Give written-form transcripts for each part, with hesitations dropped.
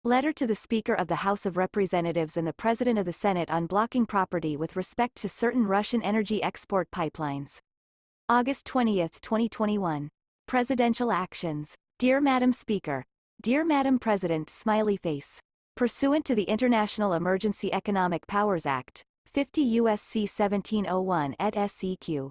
Letter to the Speaker of the House of Representatives and the President of the Senate on blocking property with respect to certain Russian energy export pipelines. August 20, 2021. Presidential Actions. Dear Madam Speaker. Dear Madam President, smiley face. Pursuant to the International Emergency Economic Powers Act, 50 U.S.C. 1701 et seq.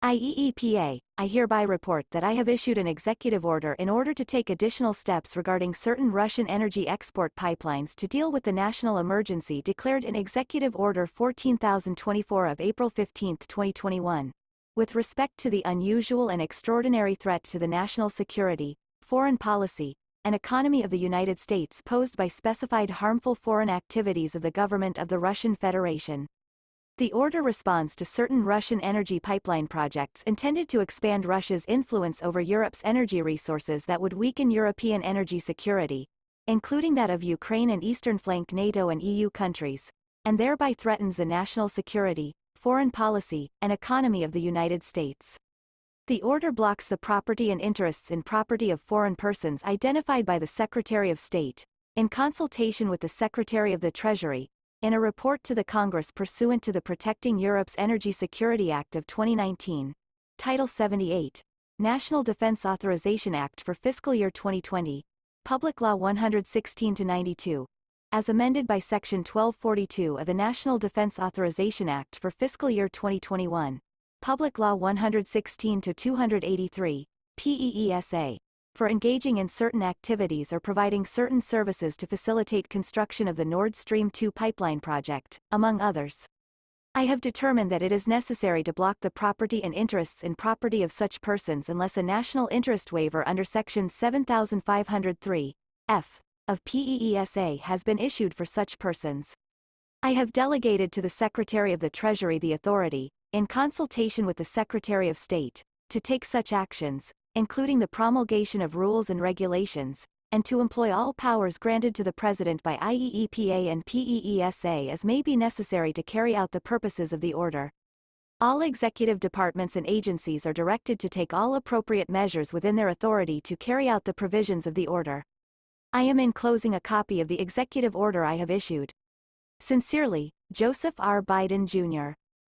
IEEPA, I hereby report that I have issued an executive order in order to take additional steps regarding certain Russian energy export pipelines to deal with the national emergency declared in Executive Order 14024 of April 15, 2021. With respect to the unusual and extraordinary threat to the national security, foreign policy, and economy of the United States posed by specified harmful foreign activities of the government of the Russian Federation. The order responds to certain Russian energy pipeline projects intended to expand Russia's influence over Europe's energy resources that would weaken European energy security, including that of Ukraine and Eastern Flank NATO and EU countries, and thereby threatens the national security, foreign policy, and economy of the United States. The order blocks the property and interests in property of foreign persons identified by the Secretary of State, in consultation with the Secretary of the Treasury, in a report to the Congress pursuant to the Protecting Europe's Energy Security Act of 2019, Title 78, National Defense Authorization Act for fiscal year 2020, Public Law 116-92, as amended by Section 1242 of the National Defense Authorization Act for fiscal year 2021, Public Law 116-283, PEESA, for engaging in certain activities or providing certain services to facilitate construction of the Nord Stream 2 pipeline project, among others. I have determined that it is necessary to block the property and interests in property of such persons unless a national interest waiver under Section 7503, F, of PEESA has been issued for such persons. I have delegated to the Secretary of the Treasury the authority, in consultation with the Secretary of State, to take such actions, including the promulgation of rules and regulations, and to employ all powers granted to the President by IEEPA and PEESA as may be necessary to carry out the purposes of the order. All executive departments and agencies are directed to take all appropriate measures within their authority to carry out the provisions of the order. I am enclosing a copy of the executive order I have issued. Sincerely, Joseph R. Biden, Jr.